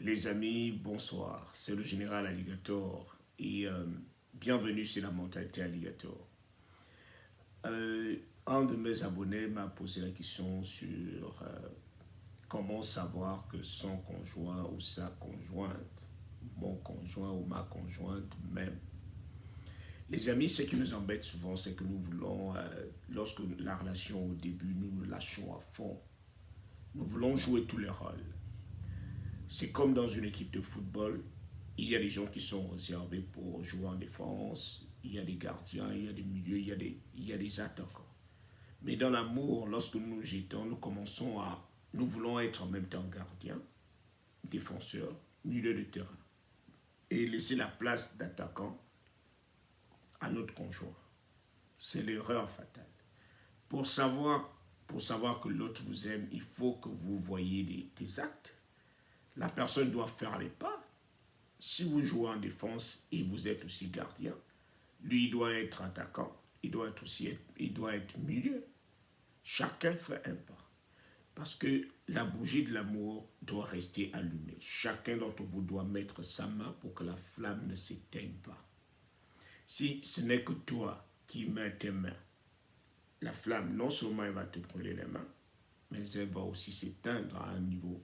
Les amis, bonsoir. C'est le général Alligator et bienvenue sur la mentalité Alligator. Un de mes abonnés m'a posé la question sur comment savoir que son conjoint ou sa conjointe, mon conjoint ou ma conjointe même. Les amis, ce qui nous embête souvent, c'est que nous voulons, lorsque la relation au début, nous nous lâchons à fond. Nous voulons jouer tous les rôles. C'est comme dans une équipe de football, il y a des gens qui sont réservés pour jouer en défense, il y a des gardiens, il y a des milieux, il y a des attaquants. Mais dans l'amour, lorsque nous nous jetons, nous voulons être en même temps gardien, défenseur, milieu de terrain. Et laisser la place d'attaquant à notre conjoint. C'est l'erreur fatale. Pour savoir que l'autre vous aime, il faut que vous voyez des actes. La personne doit faire les pas. Si vous jouez en défense et vous êtes aussi gardien, lui il doit être attaquant, il doit être milieu. Chacun fait un pas. Parce que la bougie de l'amour doit rester allumée. Chacun d'entre vous doit mettre sa main pour que la flamme ne s'éteigne pas. Si ce n'est que toi qui mets tes mains, la flamme, non seulement elle va te brûler les mains, mais elle va aussi s'éteindre à un niveau.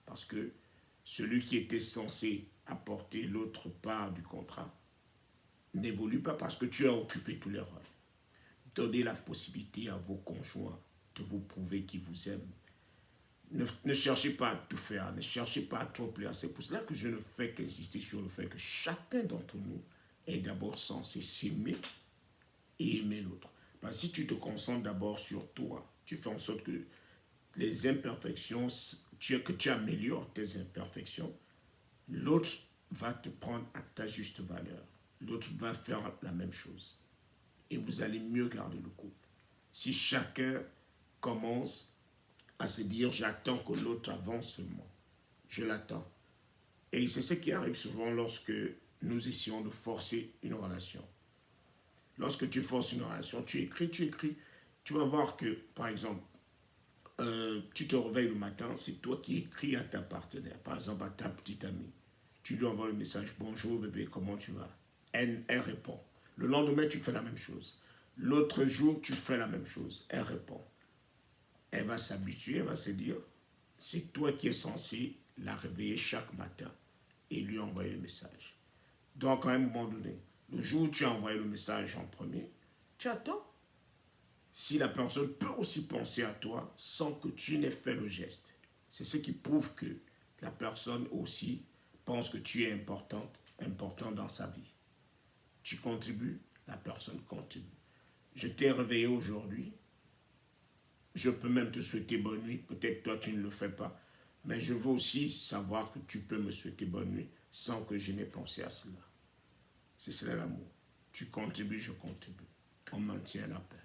Parce que celui qui était censé apporter l'autre part du contrat n'évolue pas parce que tu as occupé tous les rôles. Donnez la possibilité à vos conjoints de vous prouver qu'ils vous aiment. Ne cherchez pas à tout faire, ne cherchez pas à trop plaire. C'est pour cela que je ne fais qu'insister sur le fait que chacun d'entre nous est d'abord censé s'aimer et aimer l'autre. Parce que si tu te concentres d'abord sur toi, tu fais en sorte que les imperfections, que tu améliores tes imperfections, l'autre va te prendre à ta juste valeur. L'autre va faire la même chose. Et vous allez mieux garder le couple. Si chacun commence à se dire, j'attends que l'autre avance seulement. Je l'attends. Et c'est ce qui arrive souvent lorsque nous essayons de forcer une relation. Lorsque tu forces une relation, tu écris, tu vas voir que, par exemple, tu te réveilles le matin, c'est toi qui écris à ta partenaire, par exemple à ta petite amie. Tu lui envoies le message, bonjour bébé, comment tu vas? Elle répond. Le lendemain, tu fais la même chose. L'autre jour, tu fais la même chose. Elle répond. Elle va s'habituer, elle va se dire, c'est toi qui es censé la réveiller chaque matin et lui envoyer le message. Donc, à un moment donné, le jour où tu as envoyé le message en premier, tu attends. Si la personne peut aussi penser à toi sans que tu n'aies fait le geste. C'est ce qui prouve que la personne aussi pense que tu es important dans sa vie. Tu contribues, la personne contribue. Je t'ai réveillé aujourd'hui. Je peux même te souhaiter bonne nuit. Peut-être toi tu ne le fais pas. Mais je veux aussi savoir que tu peux me souhaiter bonne nuit sans que je n'ai pensé à cela. C'est cela l'amour. Tu contribues, je contribue. On maintient la paix.